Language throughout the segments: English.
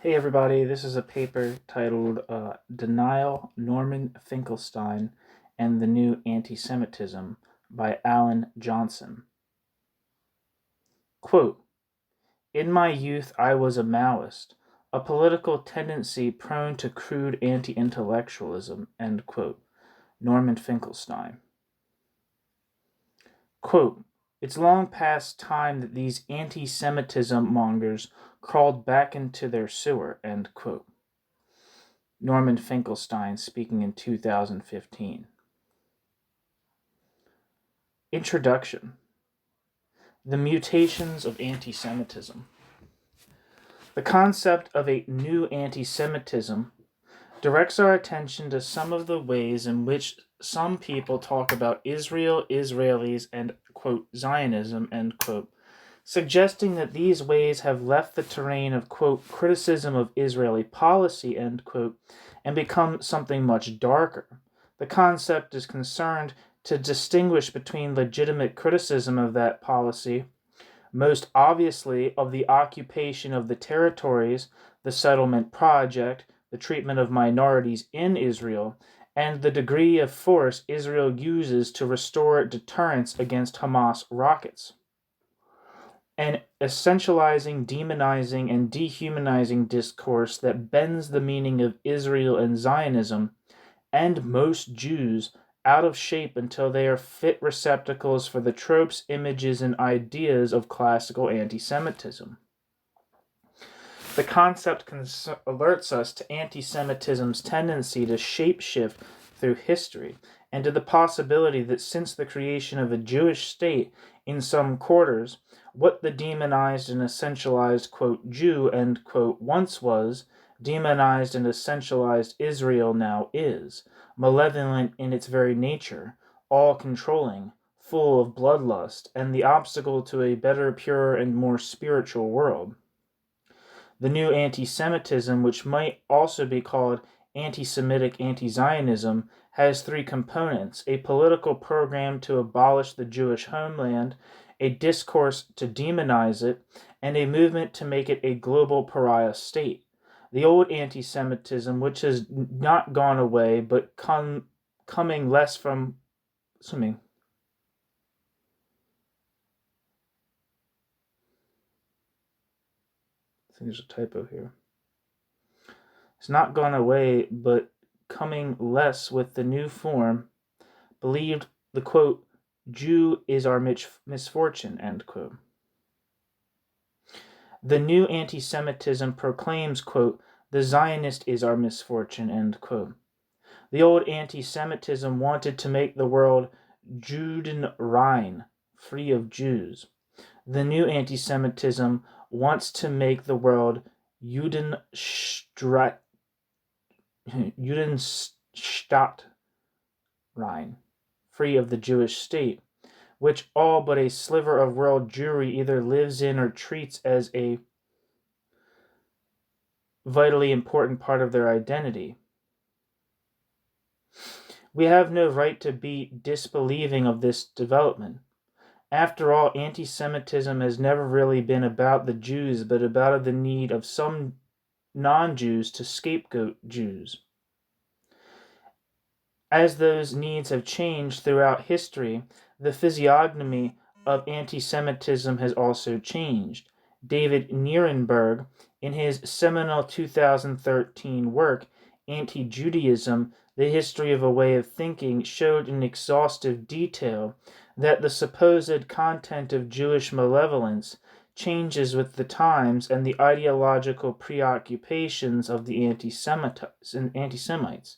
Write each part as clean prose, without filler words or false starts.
Hey everybody, this is a paper titled Denial, Norman Finkelstein, and the New Anti-Semitism by Alan Johnson. Quote, "In my youth I was a Maoist, a political tendency prone to crude anti-intellectualism," end quote. Norman Finkelstein. Quote, "It's long past time that these anti-Semitism mongers crawled back into their sewer," end quote. Norman Finkelstein speaking in 2015. Introduction. The mutations of anti-Semitism. The concept of a new anti-Semitism directs our attention to some of the ways in which some people talk about Israel, Israelis, and, quote, Zionism, end quote, suggesting that these ways have left the terrain of, quote, criticism of Israeli policy, end quote, and become something much darker. The concept is concerned to distinguish between legitimate criticism of that policy, most obviously of the occupation of the territories, the settlement project, the treatment of minorities in Israel, and the degree of force Israel uses to restore deterrence against Hamas rockets. An essentializing, demonizing, and dehumanizing discourse that bends the meaning of Israel and Zionism and most Jews out of shape until they are fit receptacles for the tropes, images, and ideas of classical anti-Semitism. The concept alerts us to anti-Semitism's tendency to shapeshift through history, and to the possibility that since the creation of a Jewish state in some quarters, what the demonized and essentialized, quote, Jew, end quote, once was, demonized and essentialized Israel now is, malevolent in its very nature, all-controlling, full of bloodlust, and the obstacle to a better, purer, and more spiritual world. The new anti-Semitism, which might also be called anti-Semitic anti-Zionism, has three components: a political program to abolish the Jewish homeland, a discourse to demonize it, and a movement to make it a global pariah state. The old anti-Semitism, which has not gone away but coming less from I think there's a typo here. It's not gone away, but coming less with the new form, believed the, quote, Jew is our misfortune, end quote. The new anti-Semitism proclaims, quote, the Zionist is our misfortune, end quote. The old anti-Semitism wanted to make the world Judenrein, free of Jews. The new anti-Semitism wants to make the world Judenstaatrein, free of the Jewish state, which all but a sliver of world Jewry either lives in or treats as a vitally important part of their identity. We have no right to be disbelieving of this development. After all, anti-Semitism has never really been about the Jews, but about the need of some non-Jews to scapegoat Jews. As those needs have changed throughout history, the physiognomy of anti-Semitism has also changed. David Nierenberg, in his seminal 2013 work, Anti-Judaism, The History of a Way of Thinking, showed in exhaustive detail that the supposed content of Jewish malevolence changes with the times and the ideological preoccupations of the anti-Semites,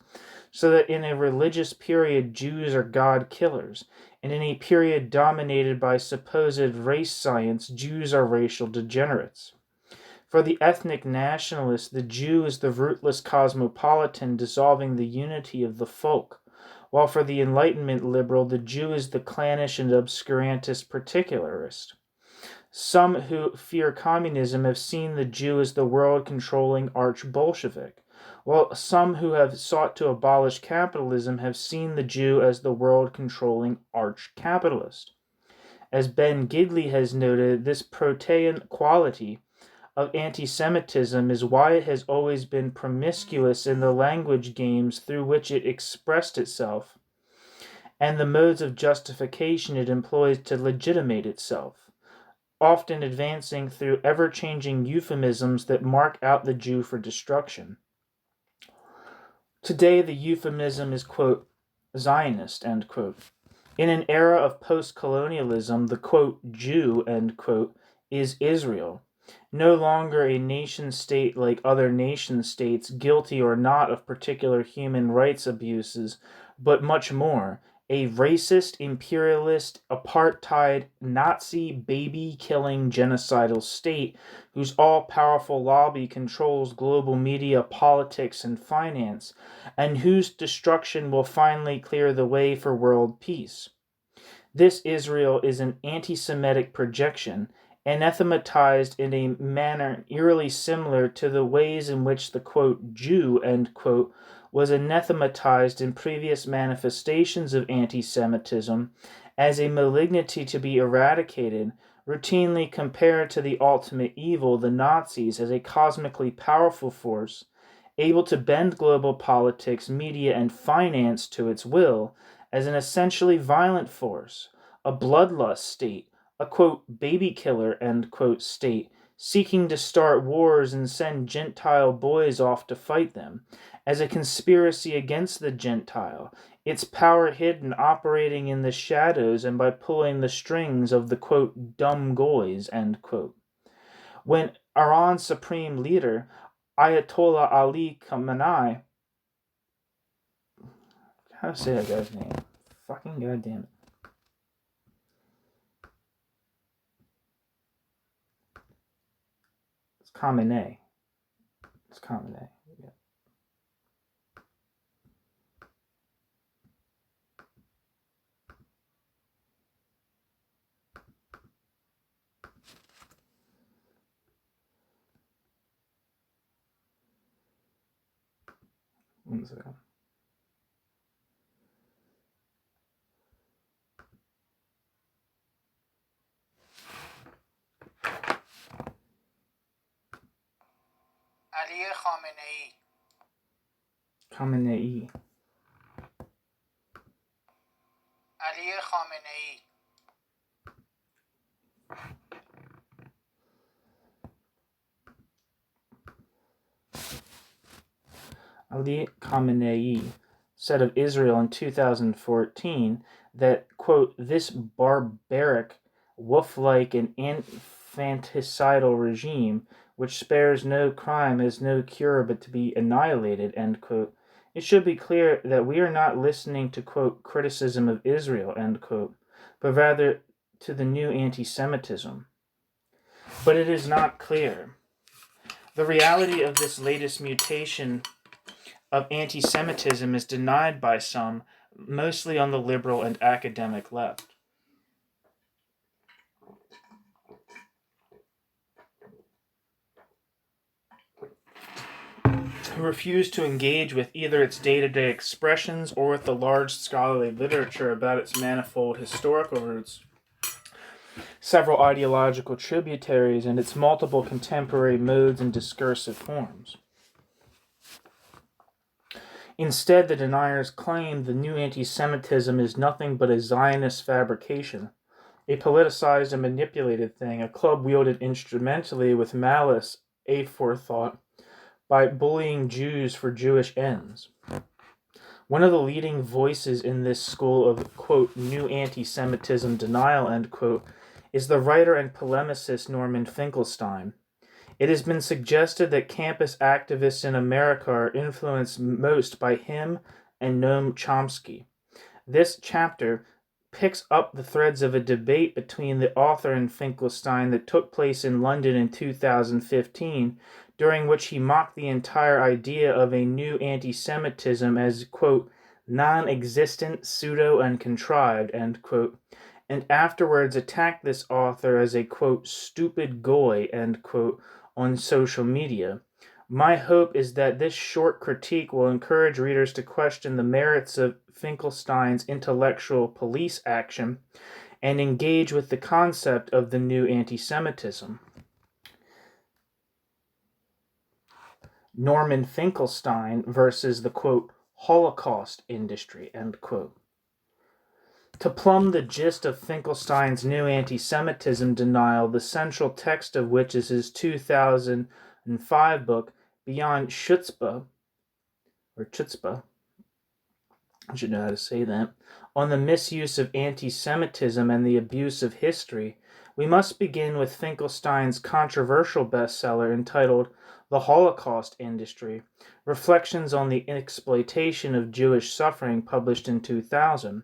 so that in a religious period Jews are God-killers, and in a period dominated by supposed race science, Jews are racial degenerates. For the ethnic nationalist, the Jew is the rootless cosmopolitan dissolving the unity of the folk, while for the Enlightenment liberal, the Jew is the clannish and obscurantist particularist. Some who fear communism have seen the Jew as the world-controlling arch-Bolshevik, while some who have sought to abolish capitalism have seen the Jew as the world-controlling arch-capitalist. As Ben Gidley has noted, this protean quality of anti-Semitism is why it has always been promiscuous in the language games through which it expressed itself, and the modes of justification it employs to legitimate itself, often advancing through ever-changing euphemisms that mark out the Jew for destruction. Today, the euphemism is, quote, Zionist, end quote. In an era of post-colonialism, the, quote, Jew, end quote, is Israel, no longer a nation-state like other nation-states, guilty or not of particular human rights abuses, but much more, a racist, imperialist, apartheid, Nazi, baby-killing, genocidal state whose all-powerful lobby controls global media, politics, and finance, and whose destruction will finally clear the way for world peace. This Israel is an anti-Semitic projection, anathematized in a manner eerily similar to the ways in which the, quote, Jew, end quote, was anathematized in previous manifestations of anti-Semitism as a malignity to be eradicated, routinely compared to the ultimate evil, the Nazis, as a cosmically powerful force, able to bend global politics, media, and finance to its will, as an essentially violent force, a bloodlust state, a, quote, baby killer, end quote, state, seeking to start wars and send Gentile boys off to fight them, as a conspiracy against the Gentile, its power hidden, operating in the shadows and by pulling the strings of the, quote, dumb goys, end quote. When Iran's supreme leader, Ayatollah Ali Khamenei, how to say that guy's name? Fucking goddamn it. It's Khamenei. It's Khamenei. Yeah. One second. Ali Khamenei. Khamenei. Ali Khamenei. Ali Khamenei said of Israel in 2014 that, quote, this barbaric, wolf-like, and infanticidal regime, which spares no crime, has no cure but to be annihilated, end quote. It should be clear that we are not listening to, quote, criticism of Israel, end quote, but rather to the new anti-Semitism. But it is not clear. The reality of this latest mutation of anti-Semitism is denied by some, mostly on the liberal and academic left. Who refuse to engage with either its day-to-day expressions or with the large scholarly literature about its manifold historical roots, several ideological tributaries, and its multiple contemporary modes and discursive forms. Instead, the deniers claim the new anti-Semitism is nothing but a Zionist fabrication, a politicized and manipulated thing, a club wielded instrumentally with malice, aforethought, by bullying Jews for Jewish ends. One of the leading voices in this school of, quote, new anti-Semitism denial, end quote, is the writer and polemicist Norman Finkelstein. It has been suggested that campus activists in America are influenced most by him and Noam Chomsky. This chapter picks up the threads of a debate between the author and Finkelstein that took place in London in 2015, during which he mocked the entire idea of a new anti-Semitism as, quote, non-existent, pseudo, and contrived, end quote, and afterwards attacked this author as a, quote, stupid goy, end quote, on social media. My hope is that this short critique will encourage readers to question the merits of Finkelstein's intellectual police action and engage with the concept of the new anti-Semitism. Norman Finkelstein versus the, quote, Holocaust industry, end quote. To plumb the gist of Finkelstein's new anti-Semitism denial, the central text of which is his 2005 book, Beyond Chutzpah, I should know how to say that, on the misuse of anti-Semitism and the abuse of history, we must begin with Finkelstein's controversial bestseller entitled The Holocaust Industry, Reflections on the Exploitation of Jewish Suffering, published in 2000.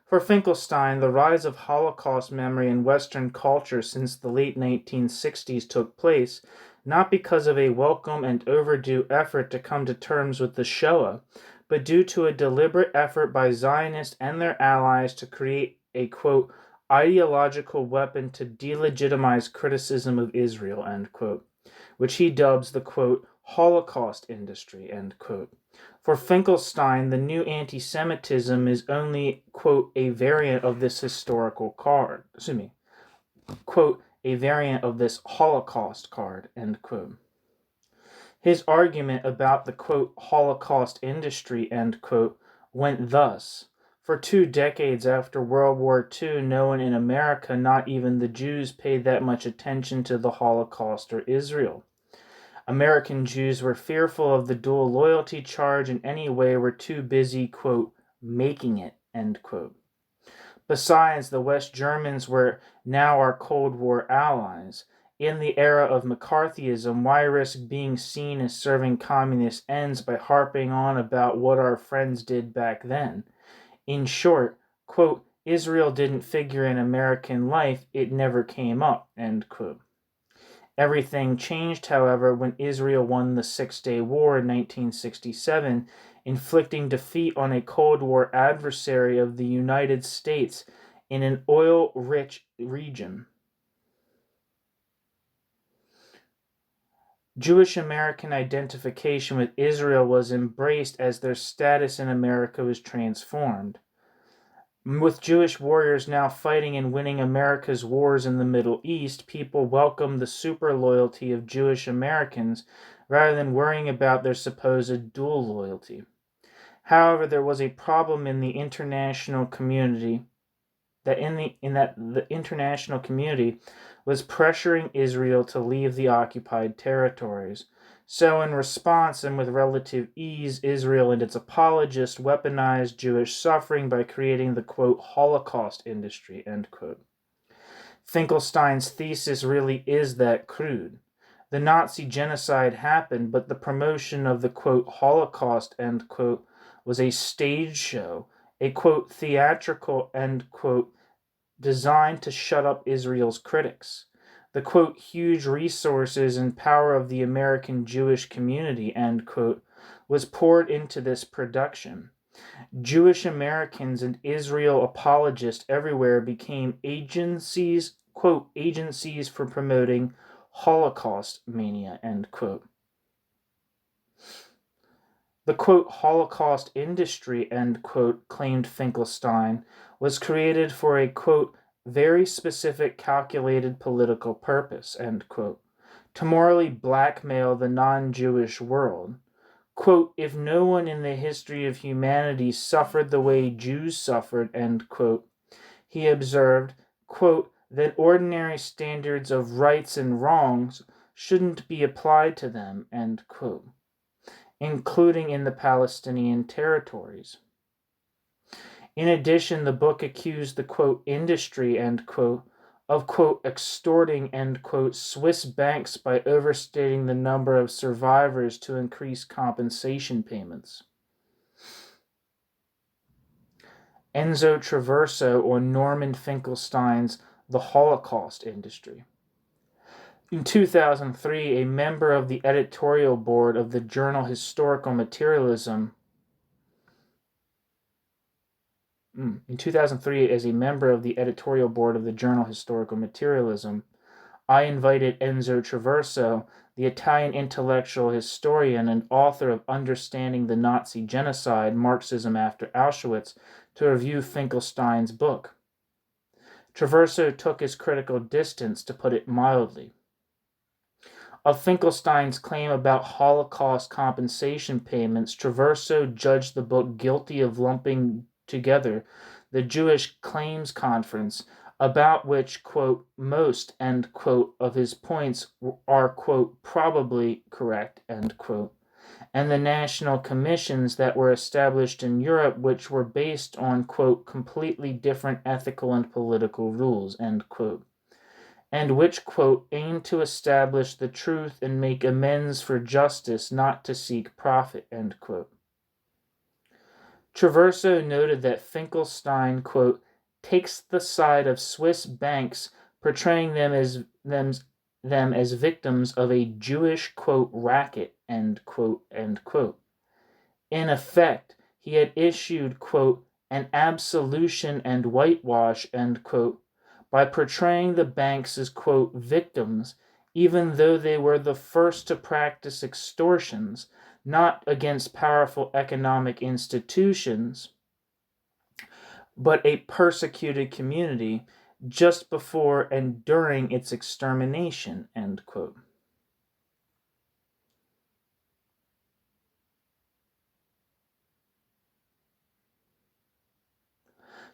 For Finkelstein, the rise of Holocaust memory in Western culture since the late 1960s took place not because of a welcome and overdue effort to come to terms with the Shoah, but due to a deliberate effort by Zionists and their allies to create a, quote, ideological weapon to delegitimize criticism of Israel, end quote, which he dubs the, quote, Holocaust industry, end quote. For Finkelstein, the new anti-Semitism is only, quote, a variant of this historical card, quote, a variant of this Holocaust card, end quote. His argument about the, quote, Holocaust industry, end quote, went thus. For 2 decades after World War II, no one in America, not even the Jews, paid that much attention to the Holocaust or Israel. American Jews were fearful of the dual loyalty charge and anyway were too busy, quote, making it, end quote. Besides, the West Germans were now our Cold War allies. In the era of McCarthyism, why risk being seen as serving communist ends by harping on about what our friends did back then? In short, quote, Israel didn't figure in American life, it never came up, end quote. Everything changed, however, when Israel won the Six-Day War in 1967, inflicting defeat on a Cold War adversary of the United States in an oil-rich region. Jewish American identification with Israel was embraced as their status in America was transformed. With Jewish warriors now fighting and winning America's wars in the Middle East, people welcomed the super loyalty of Jewish Americans rather than worrying about their supposed dual loyalty. However, there was a problem in the international community that the international community was pressuring Israel to leave the occupied territories. So in response, and with relative ease, Israel and its apologists weaponized Jewish suffering by creating the, quote, Holocaust industry, end quote. Finkelstein's thesis really is that crude. The Nazi genocide happened, but the promotion of the, quote, Holocaust, end quote, was a stage show, a, quote, theatrical, end quote, designed to shut up Israel's critics. The, quote, huge resources and power of the American Jewish community, end quote, was poured into this production. Jewish Americans and Israel apologists everywhere became agencies, quote, agencies for promoting Holocaust mania, end quote. The, quote, Holocaust industry, end quote, claimed Finkelstein, was created for a, quote, very specific calculated political purpose, end quote, to morally blackmail the non-Jewish world. Quote, if no one in the history of humanity suffered the way Jews suffered, end quote, he observed, quote, that ordinary standards of rights and wrongs shouldn't be applied to them, end quote, including in the Palestinian territories. In addition, the book accused the, quote, industry, end quote, of, quote, extorting, end quote, Swiss banks by overstating the number of survivors to increase compensation payments. Enzo Traverso on Norman Finkelstein's The Holocaust Industry. In 2003, a member of the editorial board of the journal Historical Materialism In 2003, as a member of the editorial board of the journal Historical Materialism, I invited Enzo Traverso, the Italian intellectual historian and author of Understanding the Nazi Genocide, Marxism After Auschwitz, to review Finkelstein's book. Traverso took his critical distance, to put it mildly. Of Finkelstein's claim about Holocaust compensation payments, Traverso judged the book guilty of lumping together the Jewish Claims Conference, about which, quote, most, end quote, of his points are, quote, probably correct, end quote, and the national commissions that were established in Europe, which were based on, quote, completely different ethical and political rules, end quote, and which, quote, aim to establish the truth and make amends for justice, not to seek profit, end quote. Traverso noted that Finkelstein, quote, takes the side of Swiss banks, portraying them as victims of a Jewish, quote, racket, end quote, end quote. In effect, he had issued, quote, an absolution and whitewash, end quote, by portraying the banks as, quote, victims, even though they were the first to practice extortions, not against powerful economic institutions, but a persecuted community just before and during its extermination, end quote.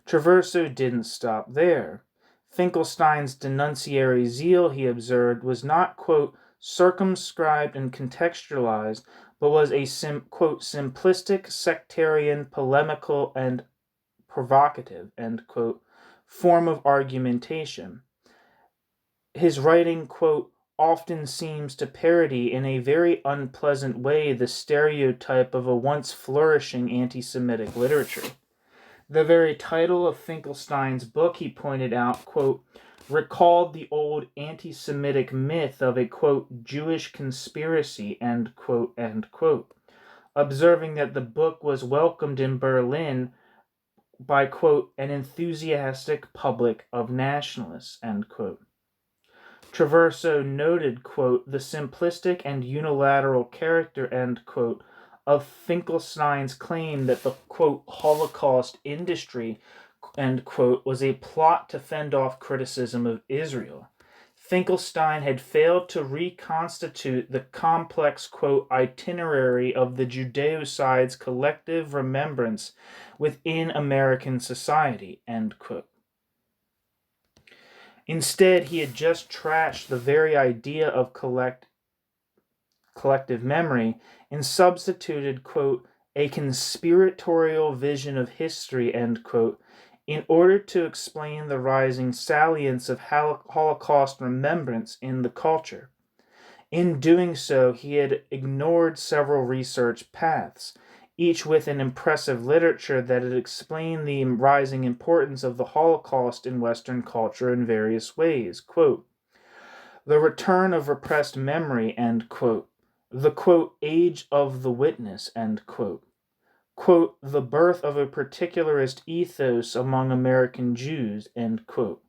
Traverso didn't stop there. Finkelstein's denunciatory zeal, he observed, was not, quote, circumscribed and contextualized, but was a, quote, simplistic, sectarian, polemical, and provocative, end quote, form of argumentation. His writing, quote, often seems to parody in a very unpleasant way the stereotype of a once flourishing anti-Semitic literature. The very title of Finkelstein's book, he pointed out, quote, recalled the old anti-Semitic myth of a, quote, Jewish conspiracy, end quote, observing that the book was welcomed in Berlin by, quote, an enthusiastic public of nationalists, end quote. Traverso noted, quote, the simplistic and unilateral character, end quote, of Finkelstein's claim that the, quote, Holocaust industry, end quote, was a plot to fend off criticism of Israel. Finkelstein had failed to reconstitute the complex, quote, itinerary of the Judeo-side's collective remembrance within American society, end quote. Instead, he had just trashed the very idea of collective memory and substituted, quote, a conspiratorial vision of history, end quote, in order to explain the rising salience of Holocaust remembrance in the culture. In doing so, he had ignored several research paths, each with an impressive literature that had explained the rising importance of the Holocaust in Western culture in various ways. Quote, the return of repressed memory, end quote, the, quote, age of the witness, end quote, quote, the birth of a particularist ethos among American Jews, end quote,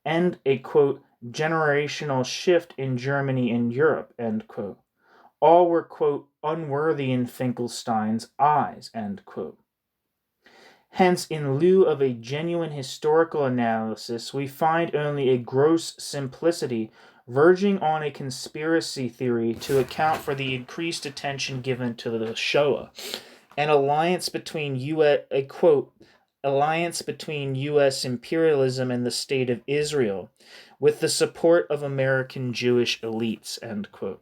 and a, quote, generational shift in Germany and Europe, end quote. All were, quote, unworthy in Finkelstein's eyes, end quote. Hence, in lieu of a genuine historical analysis, we find only a gross simplicity verging on a conspiracy theory to account for the increased attention given to the Shoah, an alliance between alliance between U.S. imperialism and the State of Israel, with the support of American Jewish elites, end quote.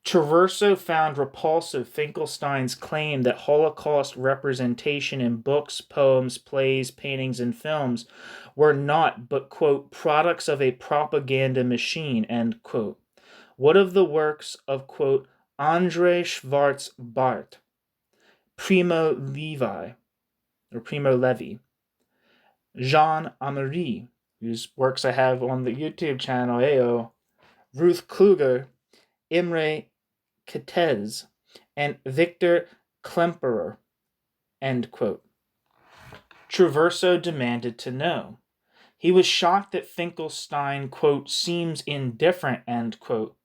Traverso found repulsive Finkelstein's claim that Holocaust representation in books, poems, plays, paintings, and films were not but, quote, products of a propaganda machine, end quote. What of the works of, quote, André Schwarz-Barth, Primo Levi, Jean Amery, whose works I have on the YouTube channel, AO, Ruth Kluger, Imre Kitez, and Victor Klemperer, end quote. Traverso demanded to know. He was shocked that Finkelstein, quote, seems indifferent, end quote,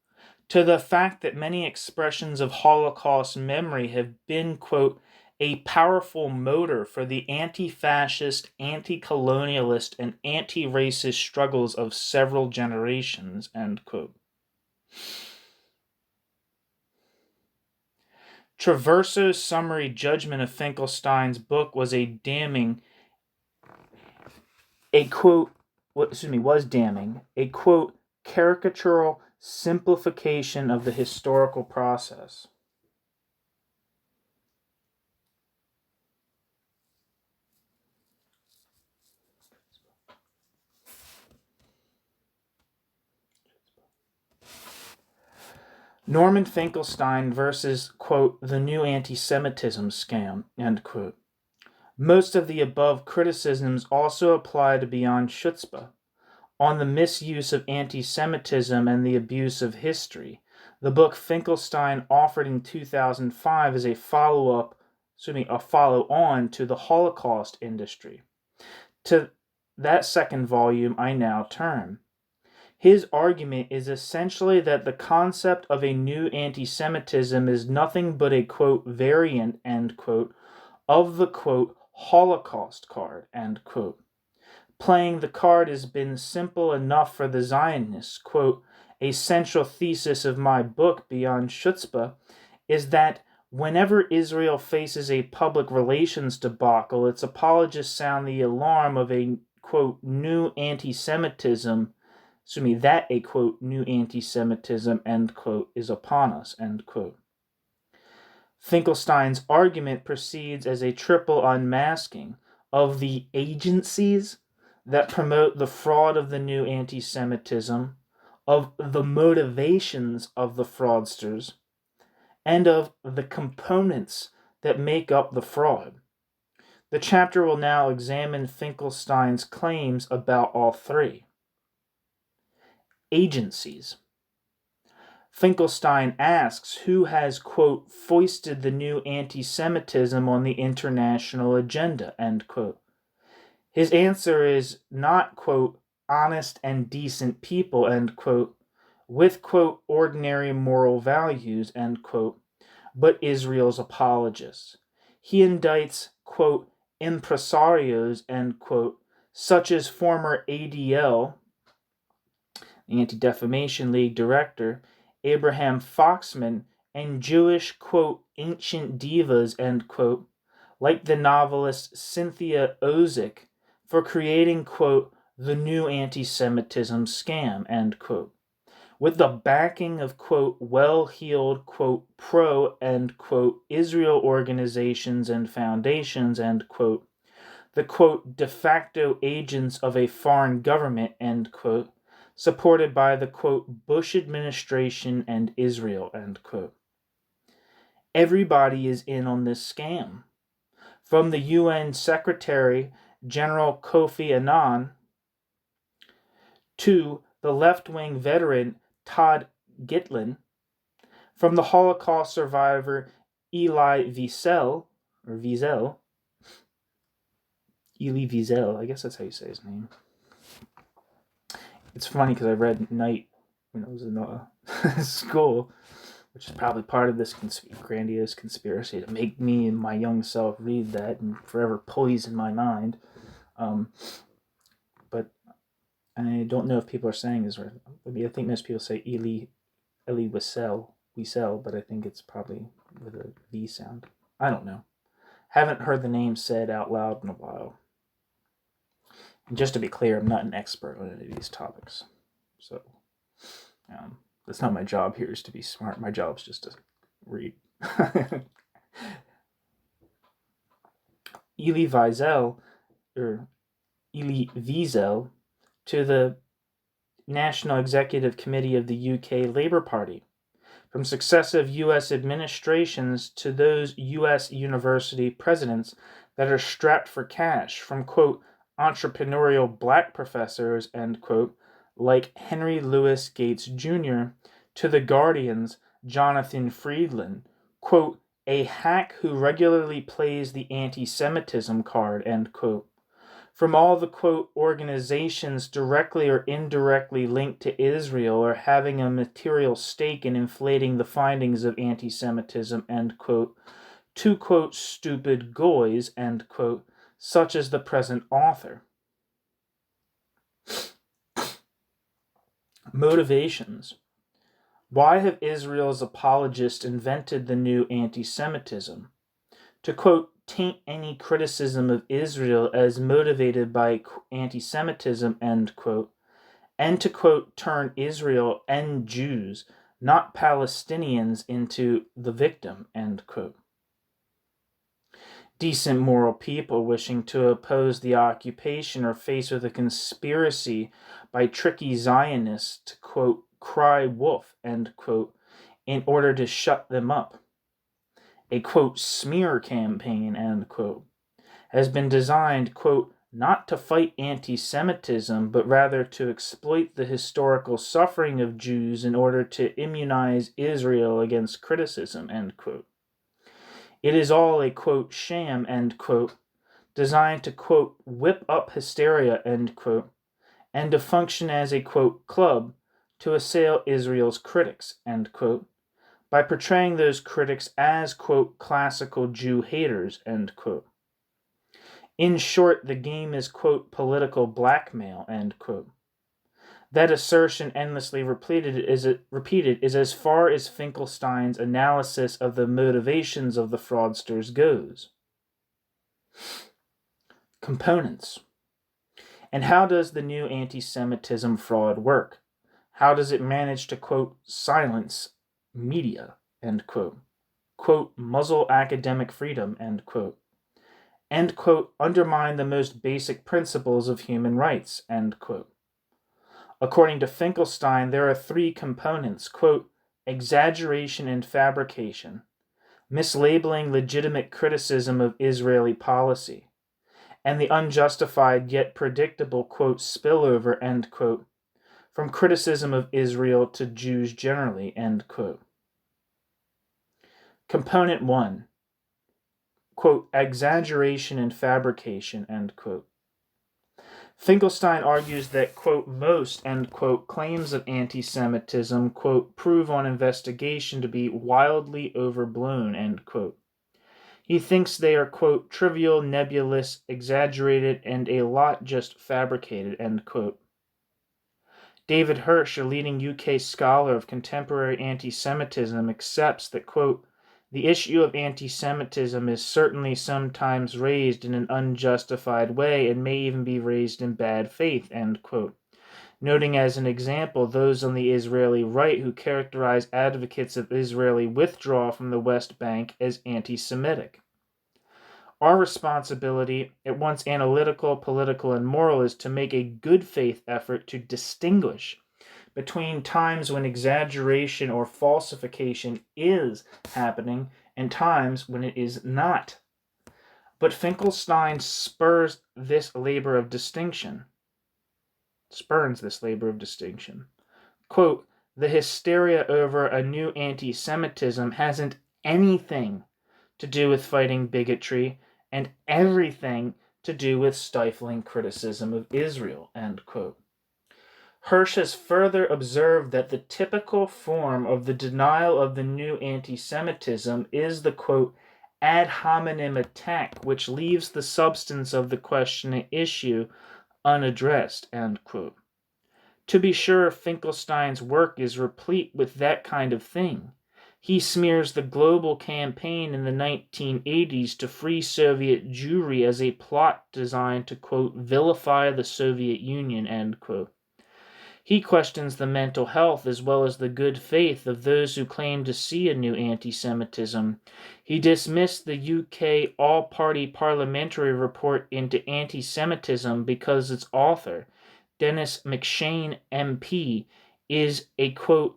to the fact that many expressions of Holocaust memory have been, quote, a powerful motor for the anti-fascist, anti-colonialist, and anti-racist struggles of several generations, end quote. Traverso's summary judgment of Finkelstein's book was damning, a quote, caricatural simplification of the historical process. Norman Finkelstein versus, quote, the new anti-Semitism scam, end quote. Most of the above criticisms also apply to Beyond Chutzpah, on the misuse of anti-Semitism and the abuse of history. The book Finkelstein offered in 2005 is a follow-on to the Holocaust industry. To that second volume I now turn. His argument is essentially that the concept of a new anti-Semitism is nothing but a, quote, variant, end quote, of the, quote, Holocaust card, end quote. Playing the card has been simple enough for the Zionists. Quote, a central thesis of my book, Beyond Chutzpah, is that whenever Israel faces a public relations debacle, its apologists sound the alarm of a, quote, new anti-Semitism, that a, quote, new anti-Semitism, end quote, is upon us, end quote. Finkelstein's argument proceeds as a triple unmasking of the agencies that promote the fraud of the new anti-Semitism, of the motivations of the fraudsters, and of the components that make up the fraud. The chapter will now examine Finkelstein's claims about all three. Agencies. Finkelstein asks who has, quote, foisted the new anti-Semitism on the international agenda, end quote. His answer is not, quote, honest and decent people, end quote, with, quote, ordinary moral values, end quote, but Israel's apologists. He indicts, quote, impresarios, end quote, such as former ADL, the Anti-Defamation League director, Abraham Foxman, and Jewish, quote, ancient divas, end quote, like the novelist Cynthia Ozick, for creating, quote, the new anti-Semitism scam, end quote, with the backing of, quote, well-heeled, quote, pro, end quote, Israel organizations and foundations, end quote, the, quote, de facto agents of a foreign government, end quote, supported by the, quote, Bush administration and Israel, end quote. Everybody is in on this scam. From the UN Secretary General Kofi Annan to the left-wing veteran Todd Gitlin, from the Holocaust survivor Elie Wiesel, I guess that's how you say his name. It's funny because I read Night when I was in school, which is probably part of this grandiose conspiracy to make me and my young self read that and forever poison my mind. But I don't know if people are saying this right. I mean, I think most people say Elie Wiesel, but I think it's probably with a V sound. I don't know. Haven't heard the name said out loud in a while. And just to be clear, I'm not an expert on any of these topics. So, that's not my job here, is to be smart. My job is just to read. Elie Wiesel, to the National Executive Committee of the UK Labour Party. From successive U.S. administrations to those U.S. university presidents that are strapped for cash, from, quote, entrepreneurial black professors, end quote, like Henry Louis Gates Jr., to the Guardian's Jonathan Friedland, quote, a hack who regularly plays the anti-Semitism card, end quote. From all the, quote, organizations directly or indirectly linked to Israel or having a material stake in inflating the findings of anti-Semitism, end quote, to, quote, stupid goys, end quote, such as the present author. Motivations. Why have Israel's apologists invented the new anti-Semitism? To, quote, taint any criticism of Israel as motivated by anti-Semitism, end quote, and to, quote, turn Israel and Jews, not Palestinians, into the victim, end quote. Decent moral people wishing to oppose the occupation are faced with a conspiracy by tricky Zionists to, quote, cry wolf, end quote, in order to shut them up. A, quote, smear campaign, end quote, has been designed, quote, not to fight anti-Semitism, but rather to exploit the historical suffering of Jews in order to immunize Israel against criticism, end quote. It is all a, quote, sham, end quote, designed to, quote, whip up hysteria, end quote, and to function as a, quote, club to assail Israel's critics, end quote, by portraying those critics as, quote, classical Jew haters, end quote. In short, the game is, quote, political blackmail, end quote. That assertion, endlessly repeated, is as far as Finkelstein's analysis of the motivations of the fraudsters goes. Components. And how does the new anti-Semitism fraud work? How does it manage to, quote, silence media, end quote, quote, muzzle academic freedom, end quote, and, quote, undermine the most basic principles of human rights, end quote? According to Finkelstein, there are three components, quote, exaggeration and fabrication, mislabeling legitimate criticism of Israeli policy, and the unjustified yet predictable, quote, spillover, end quote, from criticism of Israel to Jews generally, end quote. Component 1, quote, exaggeration and fabrication, end quote. Finkelstein argues that, quote, most, end quote, claims of anti-Semitism, quote, prove on investigation to be wildly overblown, end quote. He thinks they are, quote, trivial, nebulous, exaggerated, and a lot just fabricated, end quote. David Hirsch, a leading UK scholar of contemporary anti-Semitism, accepts that, quote, the issue of anti-Semitism is certainly sometimes raised in an unjustified way and may even be raised in bad faith, end quote, noting as an example those on the Israeli right who characterize advocates of Israeli withdrawal from the West Bank as anti-Semitic. Our responsibility, at once analytical, political, and moral, is to make a good faith effort to distinguish between times when exaggeration or falsification is happening and times when it is not. But Finkelstein spurns this labor of distinction. Quote, the hysteria over a new anti-Semitism hasn't anything to do with fighting bigotry and everything to do with stifling criticism of Israel, end quote. Hirsch has further observed that the typical form of the denial of the new anti-Semitism is the, quote, ad hominem attack, which leaves the substance of the question at issue unaddressed, end quote. To be sure, Finkelstein's work is replete with that kind of thing. He smears the global campaign in the 1980s to free Soviet Jewry as a plot designed to, quote, vilify the Soviet Union, end quote. He questions the mental health as well as the good faith of those who claim to see a new anti-Semitism. He dismissed the UK all-party parliamentary report into anti-Semitism because its author, Dennis McShane MP, is a, quote,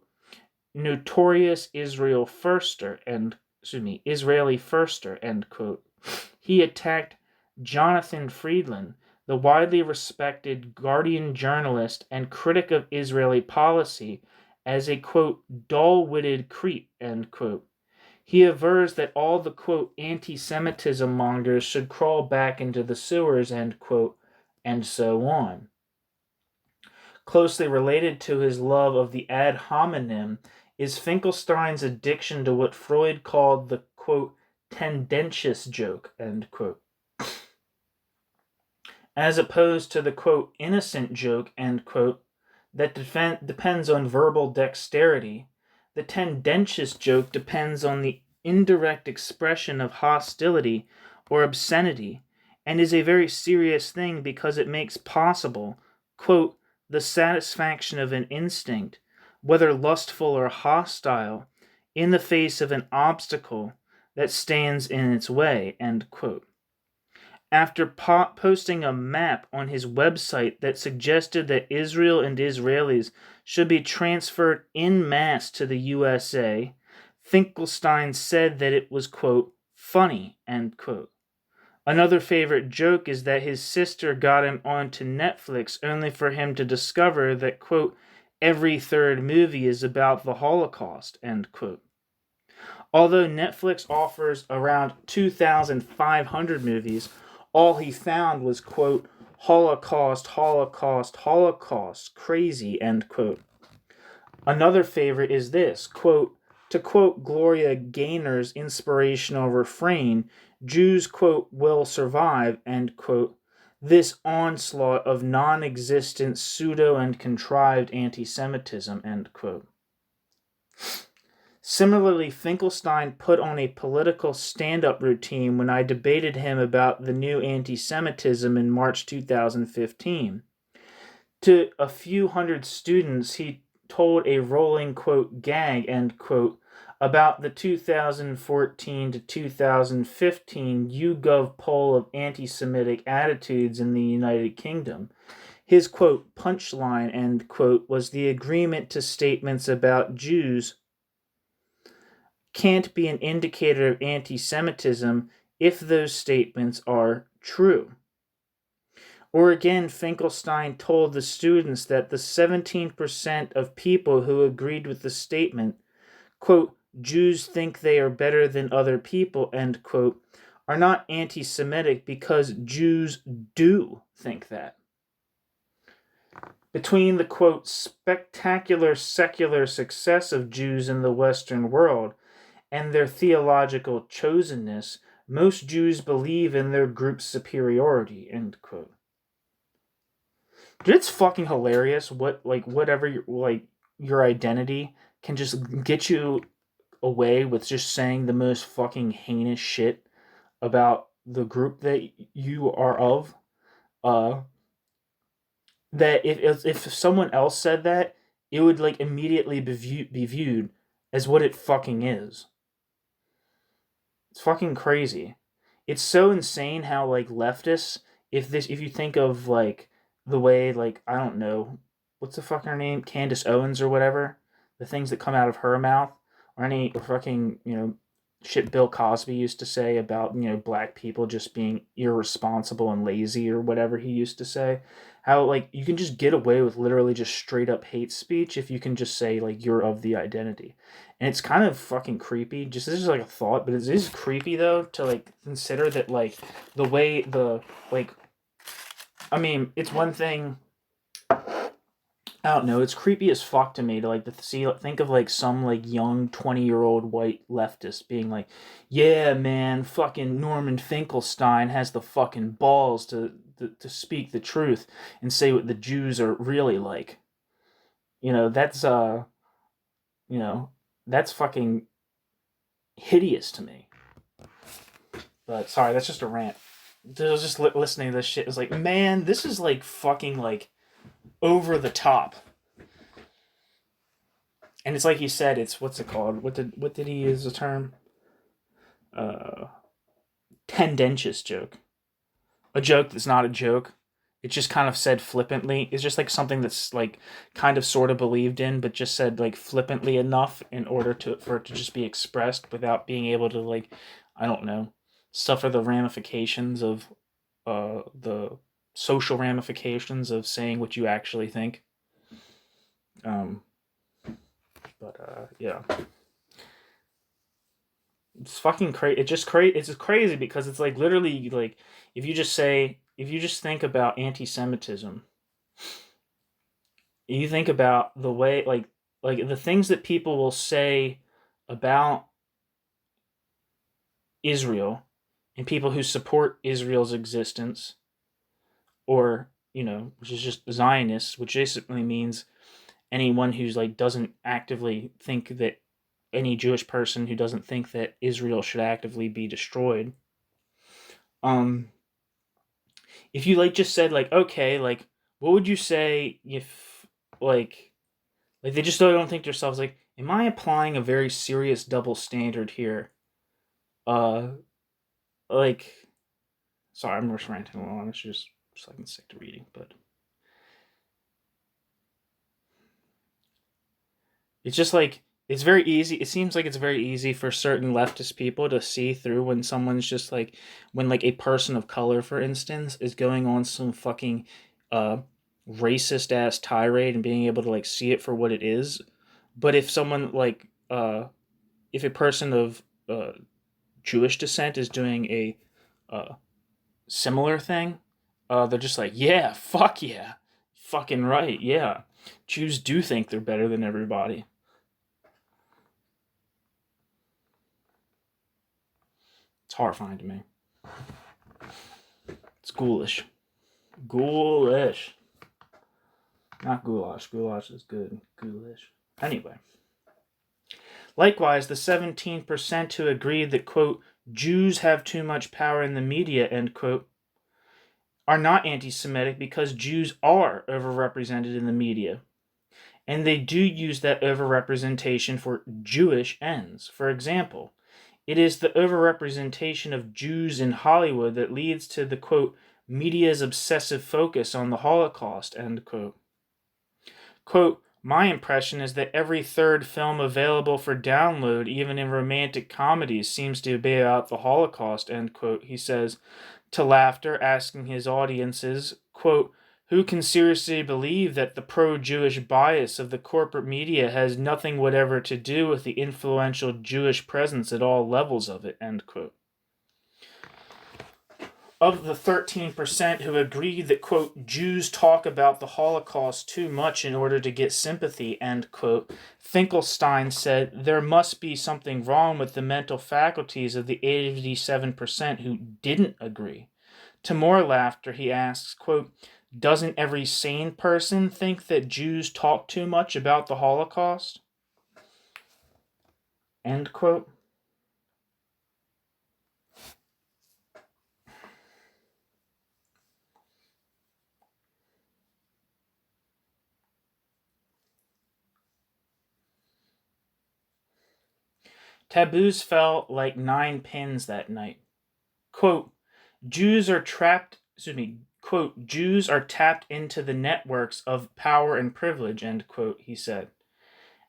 notorious Israeli firster, end quote. He attacked Jonathan Friedland, the widely respected Guardian journalist and critic of Israeli policy, as a, quote, dull-witted creep, end quote. He avers that all the, quote, anti-Semitism mongers should crawl back into the sewers, end quote, and so on. Closely related to his love of the ad hominem is Finkelstein's addiction to what Freud called the, quote, tendentious joke, end quote, as opposed to the, quote, innocent joke, end quote, that depends on verbal dexterity, The tendentious joke depends on the indirect expression of hostility or obscenity, and is a very serious thing because it makes possible, quote, the satisfaction of an instinct, whether lustful or hostile, in the face of an obstacle that stands in its way, end quote. After posting a map on his website that suggested that Israel and Israelis should be transferred en masse to the USA, Finkelstein said that it was, quote, funny, end quote. Another favorite joke is that his sister got him onto Netflix only for him to discover that, quote, every third movie is about the Holocaust, end quote. Although Netflix offers around 2,500 movies, all he found was, quote, Holocaust, Holocaust, Holocaust, crazy, end quote. Another favorite is this, quote, to quote Gloria Gaynor's inspirational refrain, Jews, quote, will survive, end quote, this onslaught of non-existent pseudo and contrived anti-Semitism, end quote. Similarly, Finkelstein put on a political stand-up routine when I debated him about the new anti-Semitism in March 2015. To a few hundred students, he told a rolling, quote, gag, end quote, about the 2014 to 2015 YouGov poll of anti-Semitic attitudes in the United Kingdom. His, quote, punchline, end quote, was the agreement to statements about Jews can't be an indicator of anti-Semitism if those statements are true. Or again, Finkelstein told the students that the 17% of people who agreed with the statement, quote, Jews think they are better than other people, end quote, are not anti-Semitic because Jews do think that. Between the, quote, spectacular secular success of Jews in the Western world and their theological chosenness, most Jews believe in their group's superiority, end quote. Dude, it's fucking hilarious whatever your identity can just get you away with just saying the most fucking heinous shit about the group that you are of. That if someone else said that, it would like immediately be viewed as what it fucking is. It's fucking crazy. It's so insane how like leftists, if you think of like the way like I don't know, what's the fucking her name, Candace Owens or whatever, the things that come out of her mouth, or any fucking shit Bill Cosby used to say about black people just being irresponsible and lazy or whatever he used to say. How like you can just get away with literally just straight up hate speech if you can just say like you're of the identity. And it's kind of fucking creepy. Just this is like a thought, but it is creepy though to like consider that like the way the like I mean, it's one thing, I don't know, it's creepy as fuck to me to like think of like some like young 20-year-old white leftist being like, yeah man, fucking Norman Finkelstein has the fucking balls to speak the truth and say what the Jews are really like. That's that's fucking hideous to me. But sorry, that's just a rant. I was just listening to this shit. It was like, man, this is like fucking like over the top. And it's like you said, it's what's it called? What did he use the term? Tendentious joke. A joke that's not a joke. It's just kind of said flippantly. It's just like something that's like kind of sort of believed in, but just said like flippantly enough in order for it to just be expressed without being able to like, I don't know, suffer the ramifications of the social ramifications of saying what you actually think. Yeah. It's fucking crazy. It's just crazy because it's like literally like if you just think about anti-Semitism, you think about the way like the things that people will say about Israel and people who support Israel's existence, or which is just Zionists, which basically means anyone who's like doesn't actively think that any Jewish person who doesn't think that Israel should actively be destroyed. If you just said okay, what would you say if they just don't think to themselves am I applying a very serious double standard here? Sorry, I'm just ranting along. It's just I'm sick to reading, but it's just it's very easy. It seems like it's very easy for certain leftist people to see through when someone's just when a person of color, for instance, is going on some fucking racist ass tirade and being able to see it for what it is. But if someone if a person of Jewish descent is doing a similar thing, they're just yeah, fuck yeah, fucking right, yeah. Jews do think they're better than everybody. It's horrifying to me. It's ghoulish. Ghoulish. Not goulash. Goulash is good. Ghoulish. Anyway. Likewise, the 17% who agreed that, quote, Jews have too much power in the media, end quote, are not anti-Semitic because Jews are overrepresented in the media. And they do use that overrepresentation for Jewish ends. For example, it is the overrepresentation of Jews in Hollywood that leads to the, quote, media's obsessive focus on the Holocaust, end quote. Quote, my impression is that every third film available for download, even in romantic comedies, seems to be about the Holocaust, end quote, he says, to Laughter, asking his audiences, quote, who can seriously believe that the pro-Jewish bias of the corporate media has nothing whatever to do with the influential Jewish presence at all levels of it, end quote. Of the 13% who agreed that, quote, Jews talk about the Holocaust too much in order to get sympathy, end quote, Finkelstein said there must be something wrong with the mental faculties of the 87% who didn't agree. To more Laughter, he asks, quote, doesn't every sane person think that Jews talk too much about the Holocaust? End quote. Taboos fell like 9 pins that night. Quote, Jews are tapped into the networks of power and privilege, end quote, he said,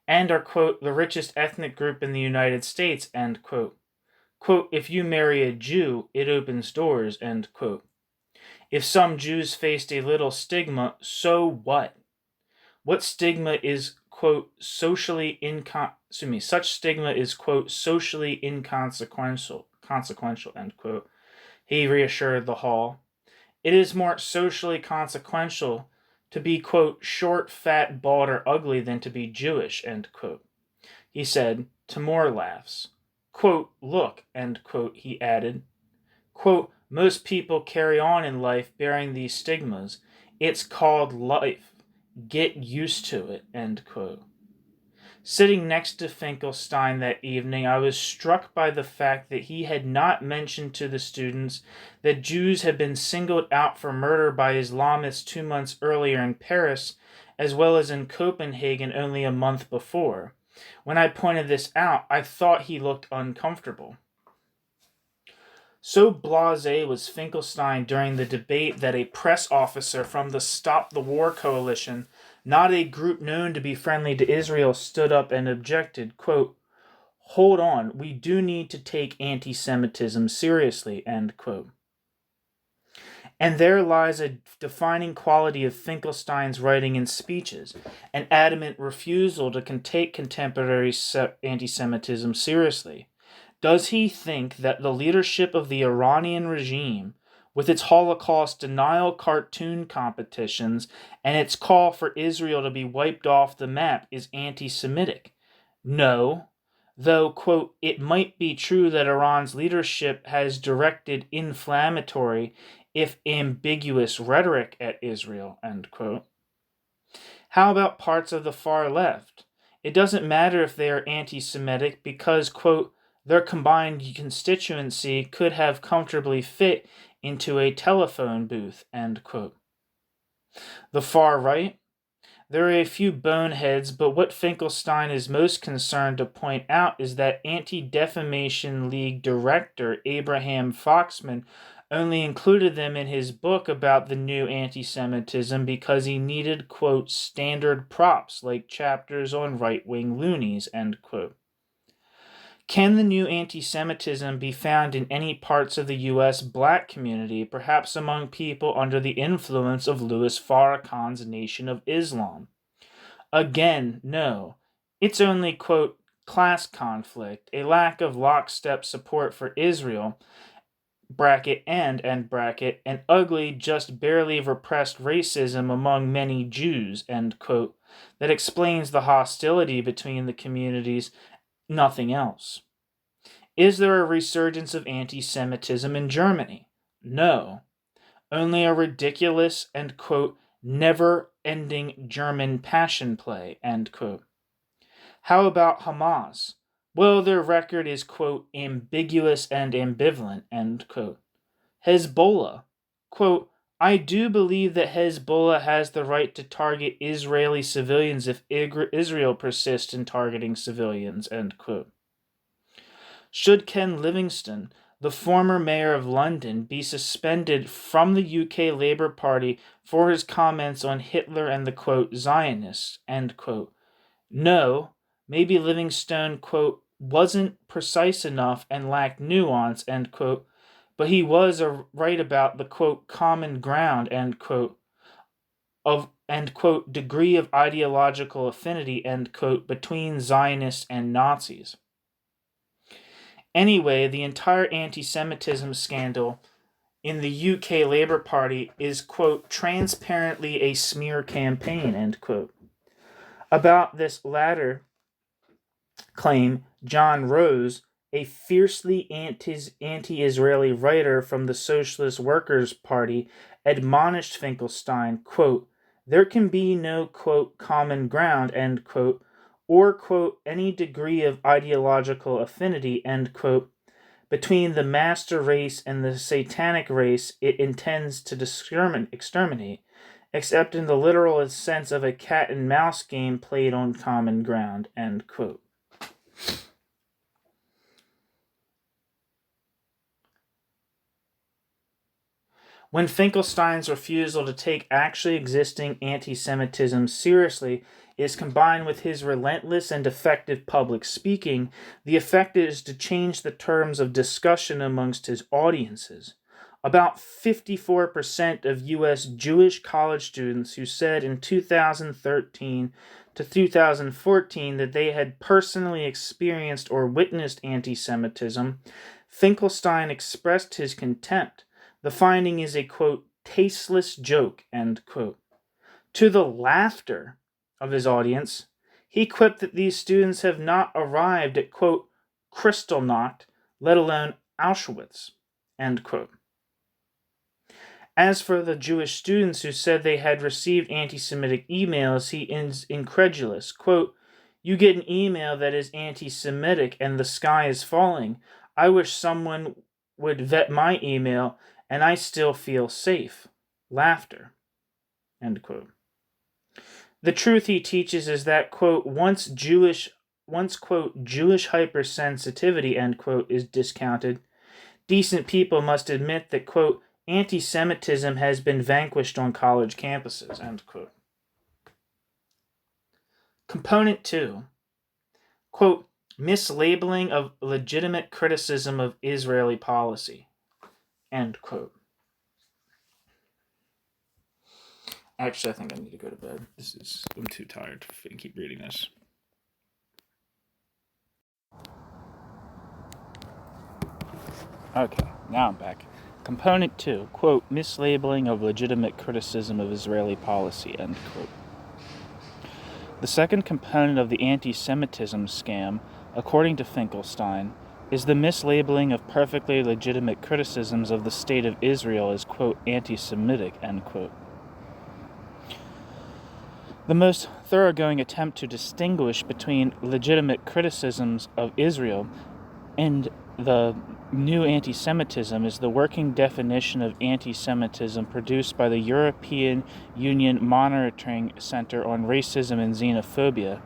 and are, quote, the richest ethnic group in the United States, end quote. Quote, if you marry a Jew, it opens doors, end quote. If some Jews faced a little stigma, so what? What stigma is, quote, such stigma is, quote, socially consequential, end quote. He reassured the hall. It is more socially consequential to be, quote, short, fat, bald, or ugly than to be Jewish, end quote. He said, to more laughs. Quote, look, end quote, he added. Quote, most people carry on in life bearing these stigmas. It's called life. Get used to it, end quote. Sitting next to Finkelstein that evening, I was struck by the fact that he had not mentioned to the students that Jews had been singled out for murder by Islamists 2 months earlier in Paris, as well as in Copenhagen only a month before. When I pointed this out, I thought he looked uncomfortable. So blasé was Finkelstein during the debate that a press officer from the Stop the War coalition, not a group known to be friendly to Israel, stood up and objected, quote, hold on, we do need to take anti-Semitism seriously, end quote. And there lies a defining quality of Finkelstein's writing and speeches, an adamant refusal to take contemporary anti-Semitism seriously. Does he think that the leadership of the Iranian regime, with its Holocaust denial cartoon competitions and its call for Israel to be wiped off the map, is anti-Semitic? No. Though, quote, it might be true that Iran's leadership has directed inflammatory, if ambiguous, rhetoric at Israel, end quote. How about parts of the far left? It doesn't matter if they are anti-Semitic because, quote, their combined constituency could have comfortably fit into a telephone booth, end quote. The far right? There are a few boneheads, but what Finkelstein is most concerned to point out is that Anti-Defamation League director Abraham Foxman only included them in his book about the new anti-Semitism because he needed, quote, standard props like chapters on right-wing loonies, end quote. Can the new anti-Semitism be found in any parts of the U.S. black community, perhaps among people under the influence of Louis Farrakhan's Nation of Islam? Again, no. It's only, quote, class conflict, a lack of lockstep support for Israel, bracket and end bracket, and ugly, just barely repressed racism among many Jews, end quote, that explains the hostility between the communities, nothing else. Is there a resurgence of anti-Semitism in Germany? No. Only a ridiculous and, quote, never-ending German passion play, end quote. How about Hamas? Well, their record is, quote, ambiguous and ambivalent, end quote. Hezbollah, quote, I do believe that Hezbollah has the right to target Israeli civilians if Israel persists in targeting civilians, end quote. Should Ken Livingstone, the former mayor of London, be suspended from the UK Labour Party for his comments on Hitler and the, quote, Zionists, end quote? No, maybe Livingstone, quote, wasn't precise enough and lacked nuance, end quote, but he was right about the, quote, common ground, end quote, of, end quote, degree of ideological affinity, end quote, between Zionists and Nazis. Anyway, the entire anti-Semitism scandal in the UK Labour Party is, quote, transparently a smear campaign, end quote. About this latter claim, John Rose, a fiercely anti-Israeli writer from the Socialist Workers' Party, admonished Finkelstein, quote, there can be no, quote, common ground, end quote, or, quote, any degree of ideological affinity, end quote, between the master race and the satanic race it intends to exterminate, except in the literal sense of a cat-and-mouse game played on common ground, end quote. When Finkelstein's refusal to take actually existing anti-Semitism seriously is combined with his relentless and effective public speaking, the effect is to change the terms of discussion amongst his audiences. About 54% of U.S. Jewish college students who said in 2013 to 2014 that they had personally experienced or witnessed anti-Semitism, Finkelstein expressed his contempt. The finding is a, quote, tasteless joke, end quote. To the laughter of his audience, he quipped that these students have not arrived at, quote, Kristallnacht, let alone Auschwitz, end quote. As for the Jewish students who said they had received anti-Semitic emails, he is incredulous. Quote, you get an email that is anti-Semitic and the sky is falling. I wish someone would vet my email and I still feel safe. Laughter, end quote. The truth he teaches is that, quote, once quote, Jewish hypersensitivity, end quote, is discounted, decent people must admit that, quote, anti-Semitism has been vanquished on college campuses, end quote. Component 2, quote, mislabeling of legitimate criticism of Israeli policy, end quote. Actually, I think I need to go to bed. I'm too tired to keep reading this. Okay, now I'm back. Component 2, quote, mislabeling of legitimate criticism of Israeli policy, end quote. The second component of the anti-Semitism scam, according to Finkelstein, is the mislabeling of perfectly legitimate criticisms of the state of Israel as, quote, anti-Semitic, end quote. The most thoroughgoing attempt to distinguish between legitimate criticisms of Israel and the new anti-Semitism is the working definition of anti-Semitism produced by the European Union Monitoring Center on Racism and Xenophobia,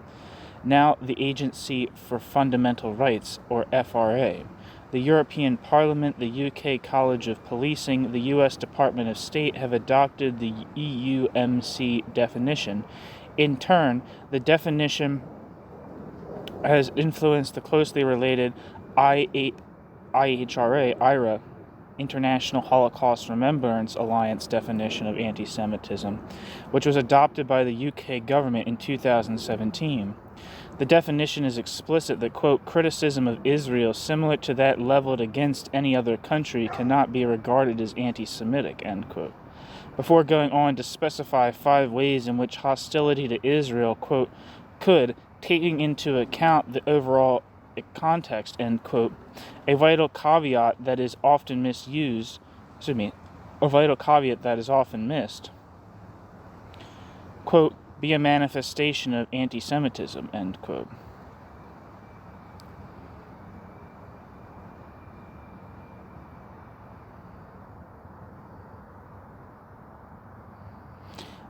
now the Agency for Fundamental Rights, or FRA, the European Parliament, the UK College of Policing, the US Department of State have adopted the EUMC definition. In turn, the definition has influenced the closely related IHRA, International Holocaust Remembrance Alliance definition of anti-Semitism, which was adopted by the UK government in 2017. The definition is explicit that, quote, criticism of Israel similar to that leveled against any other country cannot be regarded as anti-Semitic, end quote. Before going on to specify 5 ways in which hostility to Israel, quote, could, taking into account the overall context, end quote, a vital caveat that is often missed, quote, be a manifestation of anti-Semitism, end quote.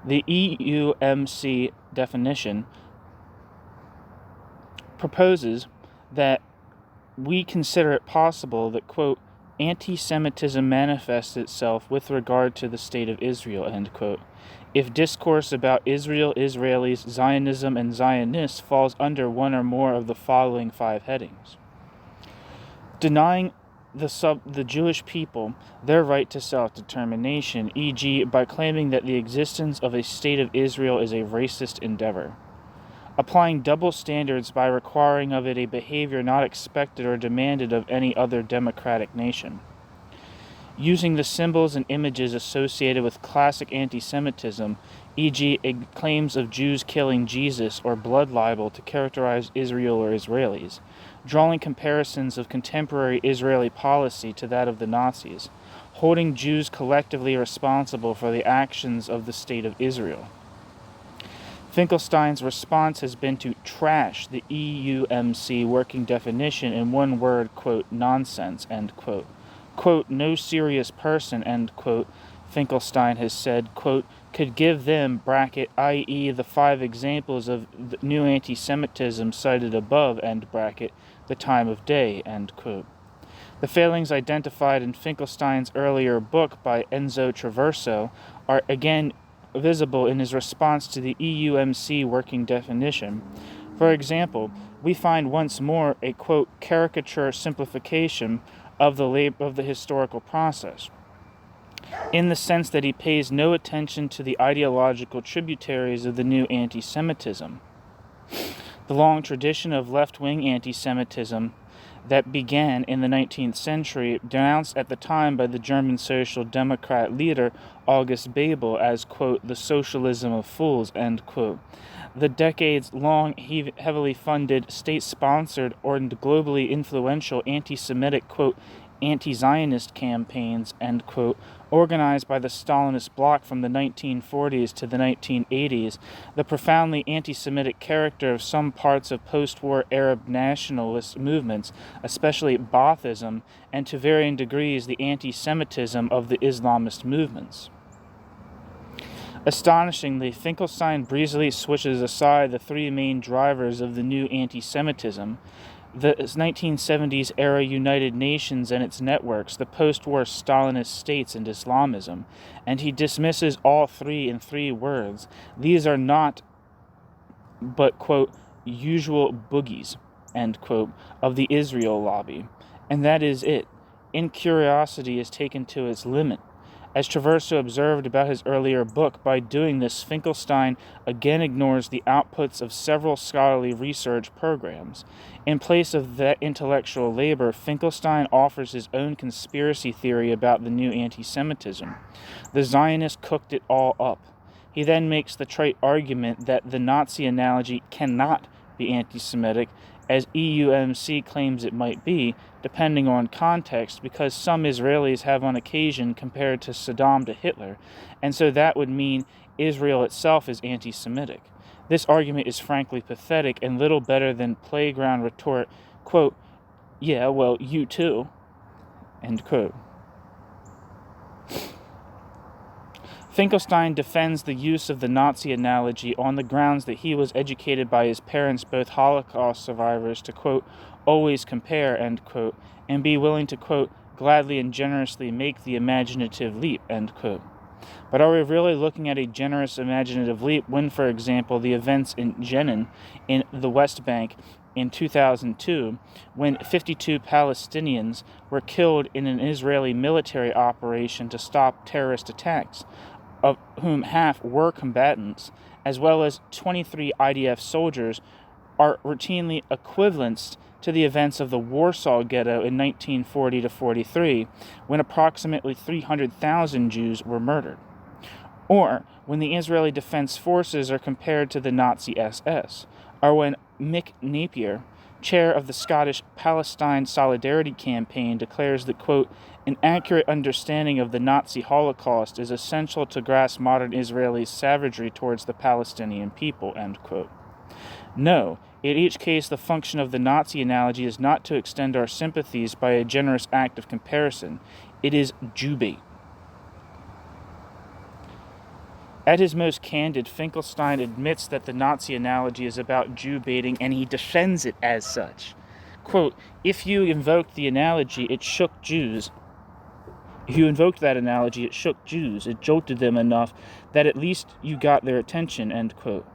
The EUMC definition proposes that we consider it possible that, quote, anti-Semitism manifests itself with regard to the state of Israel, end quote, if discourse about Israel, Israelis, Zionism, and Zionists falls under one or more of the following 5 headings. Denying the Jewish people their right to self-determination, e.g., by claiming that the existence of a state of Israel is a racist endeavor. Applying double standards by requiring of it a behavior not expected or demanded of any other democratic nation. Using the symbols and images associated with classic anti-Semitism, e.g., claims of Jews killing Jesus or blood libel to characterize Israel or Israelis, drawing comparisons of contemporary Israeli policy to that of the Nazis, holding Jews collectively responsible for the actions of the State of Israel. Finkelstein's response has been to trash the EUMC working definition in one word, quote, nonsense, end quote. Quote, no serious person, end quote, Finkelstein has said, quote, could give them, bracket, i.e. the 5 examples of the new anti-Semitism cited above, end bracket, the time of day, end quote. The failings identified in Finkelstein's earlier book by Enzo Traverso are again visible in his response to the EUMC working definition. For example, we find once more a, quote, caricature simplification of the historical process, in the sense that he pays no attention to the ideological tributaries of the new anti-Semitism. The long tradition of left-wing anti-Semitism that began in the 19th century, denounced at the time by the German Social Democrat leader August Bebel as, quote, the socialism of fools, end quote. The decades-long, heavily funded, state-sponsored, or globally influential anti-Semitic, quote, anti-Zionist campaigns, end quote, organized by the Stalinist bloc from the 1940s to the 1980s, the profoundly anti-Semitic character of some parts of post-war Arab nationalist movements, especially Baathism, and to varying degrees the anti-Semitism of the Islamist movements. Astonishingly, Finkelstein breezily switches aside the 3 main drivers of the new anti-Semitism: the 1970s-era United Nations and its networks, the post-war Stalinist states, and Islamism, and he dismisses all 3 in 3 words. These are not but, quote, usual boogies, end quote, of the Israel lobby. And that is it. Incuriosity is taken to its limit. As Traverso observed about his earlier book, by doing this, Finkelstein again ignores the outputs of several scholarly research programs. In place of that intellectual labor, Finkelstein offers his own conspiracy theory about the new anti-Semitism. The Zionists cooked it all up. He then makes the trite argument that the Nazi analogy cannot be anti-Semitic, as EUMC claims it might be, depending on context, because some Israelis have on occasion compared to Saddam to Hitler, and so that would mean Israel itself is anti-Semitic. This argument is frankly pathetic and little better than playground retort, quote, "Yeah, well, you too," end quote. Finkelstein defends the use of the Nazi analogy on the grounds that he was educated by his parents, both Holocaust survivors, to, quote, "always compare," end quote, and be willing to, quote, "gladly and generously make the imaginative leap," end quote. But are we really looking at a generous imaginative leap when, for example, the events in Jenin in the West Bank in 2002, when 52 Palestinians were killed in an Israeli military operation to stop terrorist attacks, of whom half were combatants, as well as 23 IDF soldiers, are routinely equivalents to the events of the Warsaw Ghetto in 1940-43, when approximately 300,000 Jews were murdered. Or when the Israeli Defense Forces are compared to the Nazi SS, or when Mick Napier, chair of the Scottish Palestine Solidarity Campaign, declares that, quote, "an accurate understanding of the Nazi Holocaust is essential to grasp modern Israeli savagery towards the Palestinian people," end quote. No, in each case the function of the Nazi analogy is not to extend our sympathies by a generous act of comparison. It is Jew bait. At his most candid, Finkelstein admits that the Nazi analogy is about Jew baiting, and he defends it as such. Quote, If you invoked that analogy, it shook Jews. It jolted them enough that at least you got their attention," end quote.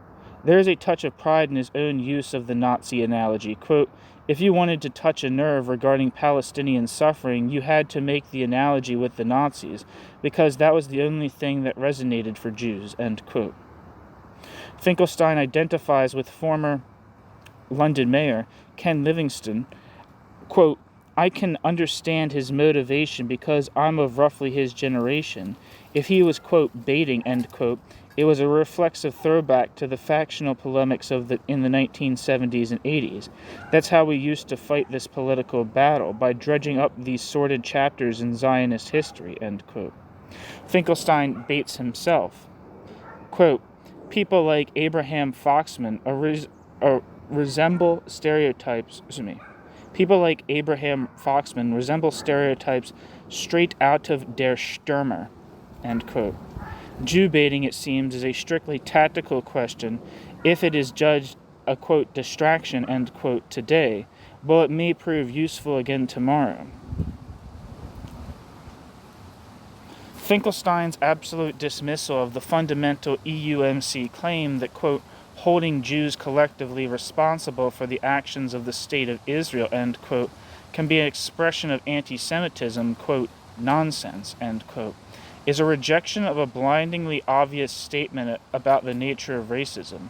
There is a touch of pride in his own use of the Nazi analogy. Quote, "If you wanted to touch a nerve regarding Palestinian suffering, you had to make the analogy with the Nazis, because that was the only thing that resonated for Jews," end quote. Finkelstein identifies with former London Mayor Ken Livingstone, quote, "I can understand his motivation because I'm of roughly his generation. If he was, quote, baiting," end quote, it was a reflexive throwback to the factional polemics in the 1970s and 80s. That's how we used to fight this political battle, by dredging up these sordid chapters in Zionist history," end quote. Finkelstein baits himself. Quote, "People like Abraham Foxman resemble stereotypes straight out of Der Stürmer," end quote. Jew baiting, it seems, is a strictly tactical question. If it is judged a, quote, distraction, end quote, today, well, it may prove useful again tomorrow. Finkelstein's absolute dismissal of the fundamental EUMC claim that, quote, "holding Jews collectively responsible for the actions of the State of Israel," end quote, can be an expression of anti-Semitism, quote, "nonsense," end quote, is a rejection of a blindingly obvious statement about the nature of racism.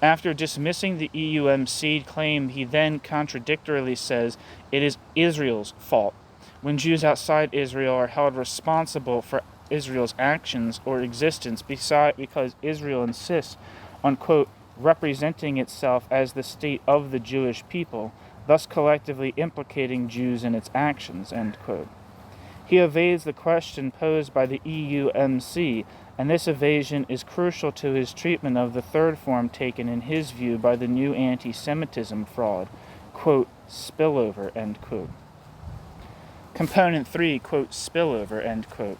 After dismissing the EUMC claim, he then contradictorily says it is Israel's fault when Jews outside Israel are held responsible for Israel's actions or existence because Israel insists on, quote, "representing itself as the state of the Jewish people, thus collectively implicating Jews in its actions," end quote. He evades the question posed by the EUMC, and this evasion is crucial to his treatment of the third form taken in his view by the new anti-Semitism fraud, quote, "spillover," end quote. Component 3, quote, "spillover," end quote.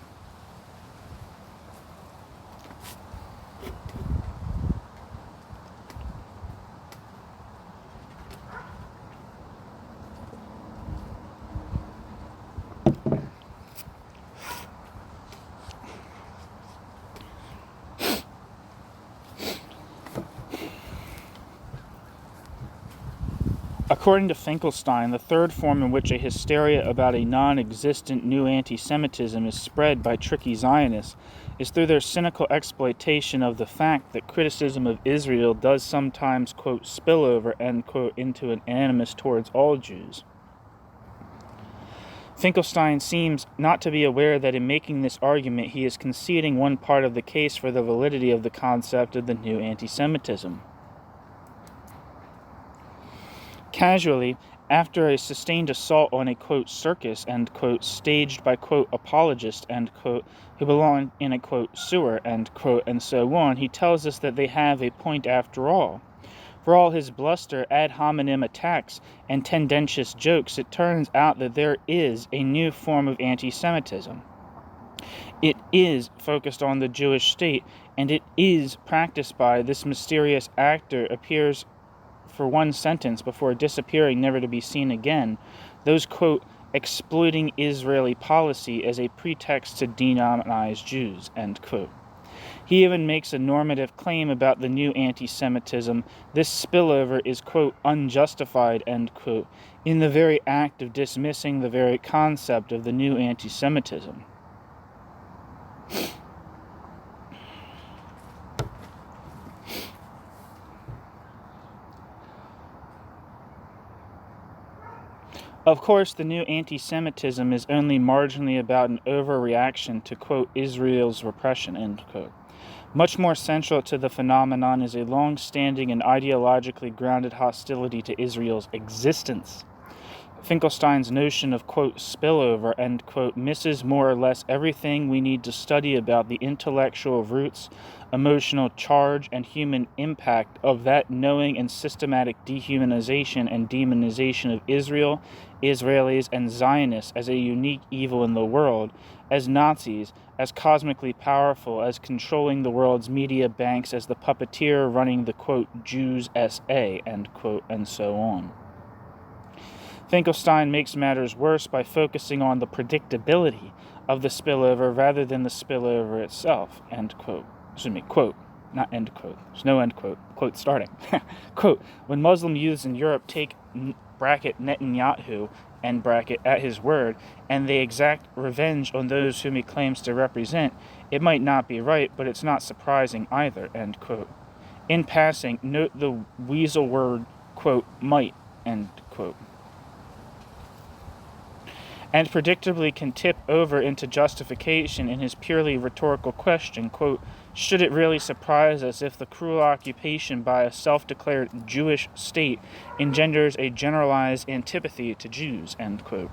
According to Finkelstein, the third form in which a hysteria about a non-existent new anti-Semitism is spread by tricky Zionists is through their cynical exploitation of the fact that criticism of Israel does sometimes, quote, "spill over," end quote, into an animus towards all Jews. Finkelstein seems not to be aware that in making this argument he is conceding one part of the case for the validity of the concept of the new anti-Semitism. Casually, After a sustained assault on a, quote, circus, end quote, staged by, quote, apologists, end quote, who belong in a, quote, sewer, end quote, and so on, he tells us that they have a point after all. For all his bluster, ad hominem attacks, and tendentious jokes, it turns out that there is a new form of anti-Semitism. It is focused on the Jewish state, and it is practiced by this mysterious actor appears for one sentence before disappearing never to be seen again, those, quote, exploiting Israeli policy as a pretext to demonize Jews, end quote. He even makes a normative claim about the new anti-Semitism. This spillover is, quote, unjustified, end quote, in the very act of dismissing the very concept of the new anti-Semitism. Of course, the new anti-Semitism is only marginally about an overreaction to, quote, Israel's repression, end quote. Much more central to the phenomenon is a long-standing and ideologically grounded hostility to Israel's existence. Finkelstein's notion of, quote, spillover, end quote, misses more or less everything we need to study about the intellectual roots, emotional charge, and human impact of that knowing and systematic dehumanization and demonization of Israel, Israelis, and Zionists as a unique evil in the world, as Nazis, as cosmically powerful, as controlling the world's media banks, as the puppeteer running the, quote, Jews SA, end quote, and so on. Finkelstein makes matters worse by focusing on the predictability of the spillover rather than the spillover itself, end quote. Quote, not end quote. There's no end quote. Quote starting. Quote, when Muslim youths in Europe take bracket Netanyahu, end bracket, at his word, and they exact revenge on those whom he claims to represent, it might not be right, but it's not surprising either, end quote. In passing, note the weasel word, quote, might, end quote. And predictably can tip over into justification in his purely rhetorical question, quote, should it really surprise us if the cruel occupation by a self-declared Jewish state engenders a generalized antipathy to Jews, end quote.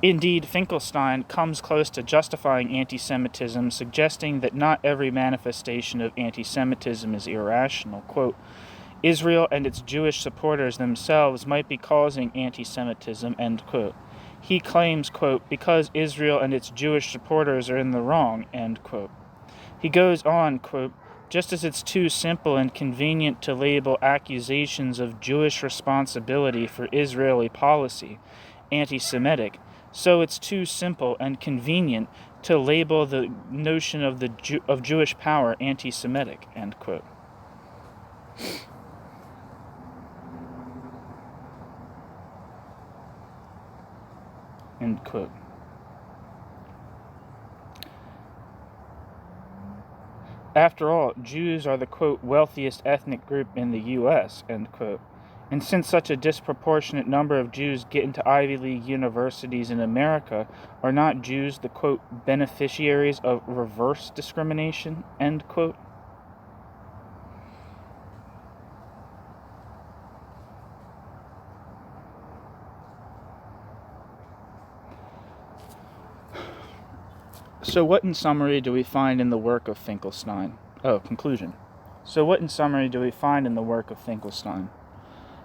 Indeed, Finkelstein comes close to justifying anti-Semitism, suggesting that not every manifestation of anti-Semitism is irrational, quote, Israel and its Jewish supporters themselves might be causing anti-Semitism, end quote. He claims, quote, because Israel and its Jewish supporters are in the wrong, end quote. He goes on, quote, just as it's too simple and convenient to label accusations of Jewish responsibility for Israeli policy anti-Semitic, so it's too simple and convenient to label the notion of of Jewish power anti-Semitic, end quote. End quote. After all, Jews are the, quote, wealthiest ethnic group in the U.S., end quote. And since such a disproportionate number of Jews get into Ivy League universities in America, are not Jews the, quote, beneficiaries of reverse discrimination, end quote? So what in summary do we find in the work of Finkelstein? Conclusion. So what in summary do we find in the work of Finkelstein?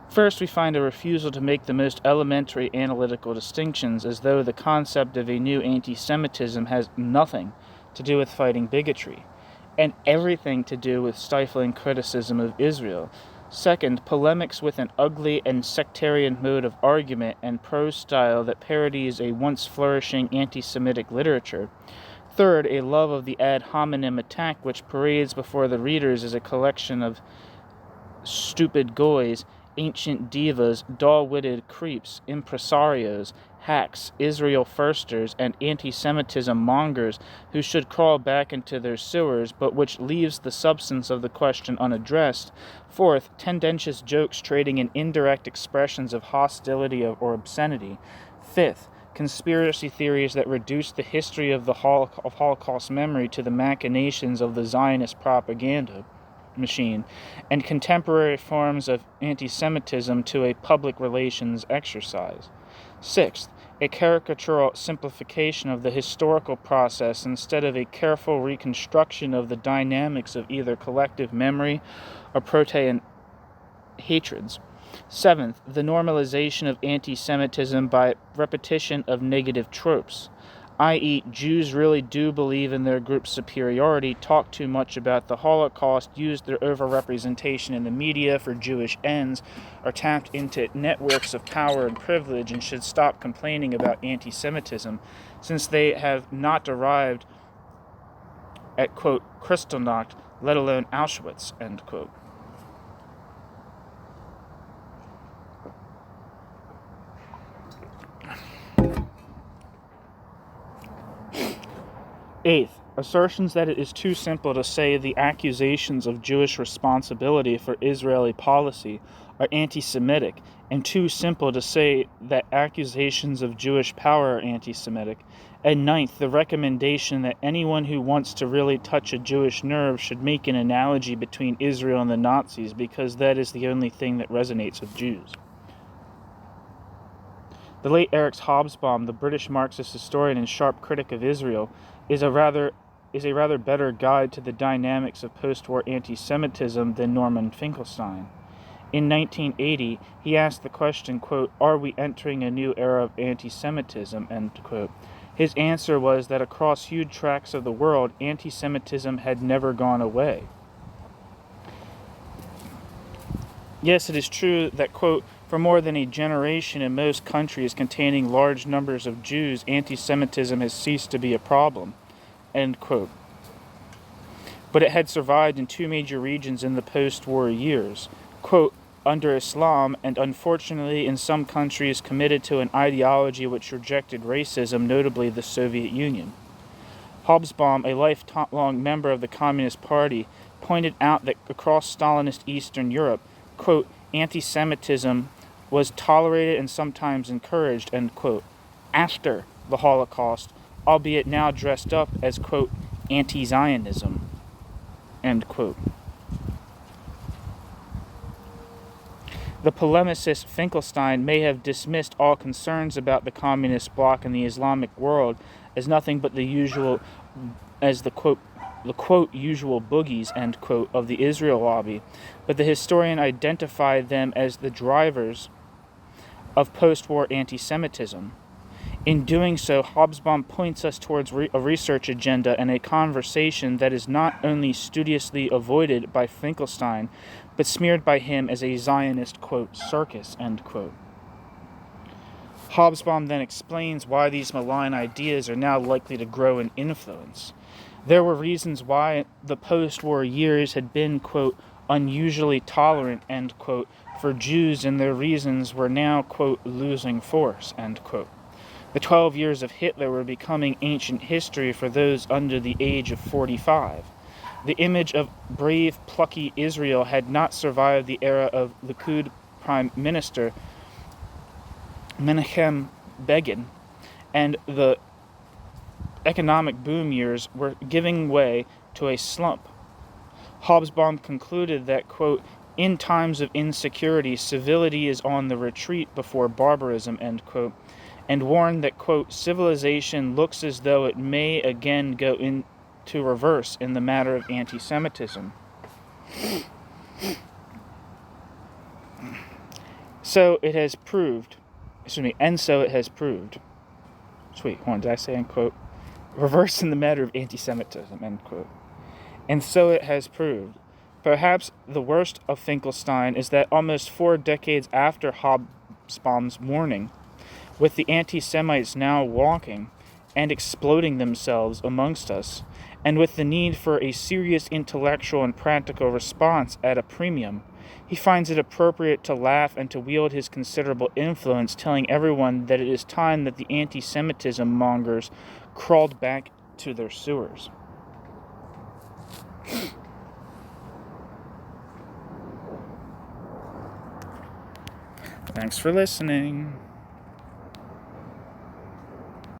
First, we find a refusal to make the most elementary analytical distinctions, as though the concept of a new anti-Semitism has nothing to do with fighting bigotry, and everything to do with stifling criticism of Israel. Second, polemics with an ugly and sectarian mode of argument and prose style that parodies a once flourishing anti-Semitic literature. Third, a love of the ad hominem attack which parades before the readers as a collection of stupid goys, ancient divas, dull-witted creeps, impresarios, hacks, Israel firsters, and anti-Semitism mongers who should crawl back into their sewers, but which leaves the substance of the question unaddressed. Fourth, tendentious jokes trading in indirect expressions of hostility or obscenity. Fifth, conspiracy theories that reduce the history of the Holocaust memory to the machinations of the Zionist propaganda. machine, and contemporary forms of anti-Semitism to a public relations exercise. Sixth, a caricatural simplification of the historical process instead of a careful reconstruction of the dynamics of either collective memory or protean hatreds. Seventh, the normalization of anti-Semitism by repetition of negative tropes, i.e., Jews really do believe in their group's superiority, talk too much about the Holocaust, use their overrepresentation in the media for Jewish ends, are tapped into networks of power and privilege, and should stop complaining about anti-Semitism, since they have not arrived at, quote, Kristallnacht, let alone Auschwitz, end quote. Eighth, assertions that it is too simple to say the accusations of Jewish responsibility for Israeli policy are anti-Semitic, and too simple to say that accusations of Jewish power are anti-Semitic. And ninth, the recommendation that anyone who wants to really touch a Jewish nerve should make an analogy between Israel and the Nazis, because that is the only thing that resonates with Jews. The late Eric Hobsbawm, the British Marxist historian and sharp critic of Israel, is a rather better guide to the dynamics of post-war anti-Semitism than Norman Finkelstein. In 1980, he asked the question, quote, "Are we entering a new era of anti-Semitism?" end quote. His answer was that across huge tracts of the world, anti-Semitism had never gone away. Yes, it is true that, quote, for more than a generation in most countries containing large numbers of Jews, anti-Semitism has ceased to be a problem, end quote. But it had survived in two major regions in the post-war years, quote, under Islam, and unfortunately in some countries committed to an ideology which rejected racism, notably the Soviet Union. Hobsbawm, a lifelong member of the Communist Party, pointed out that across Stalinist Eastern Europe, quote, anti-Semitism was tolerated and sometimes encouraged, end quote, after the Holocaust, albeit now dressed up as, quote, anti-Zionism, end quote. The polemicist Finkelstein may have dismissed all concerns about the communist bloc in the Islamic world as nothing but the usual, as the quote, usual boogies, end quote, of the Israel lobby, but the historian identified them as the drivers of post-war anti-Semitism. In doing so, Hobsbawm points us towards a research agenda and a conversation that is not only studiously avoided by Finkelstein, but smeared by him as a Zionist, quote, circus, end quote. Hobsbawm then explains why these malign ideas are now likely to grow in influence. There were reasons why the post-war years had been, quote, unusually tolerant, end quote, for Jews, and their reasons were now, quote, losing force, end quote. The 12 years of Hitler were becoming ancient history for those under the age of 45. The image of brave, plucky Israel had not survived the era of Likud Prime Minister Menachem Begin, and the economic boom years were giving way to a slump. Hobsbawm concluded that, quote, in times of insecurity, civility is on the retreat before barbarism, end quote, and warned that, quote, civilization looks as though it may again go into reverse in the matter of anti-Semitism. So it has proved. Sweet, hold on, did I say, end quote? Reverse in the matter of anti-Semitism, end quote. And so it has proved. Perhaps the worst of Finkelstein is that almost 4 decades after Hobsbawm's warning, with the anti-Semites now walking and exploding themselves amongst us, and with the need for a serious intellectual and practical response at a premium, he finds it appropriate to laugh and to wield his considerable influence, telling everyone that it is time that the anti-Semitism mongers crawled back to their sewers. Thanks for listening.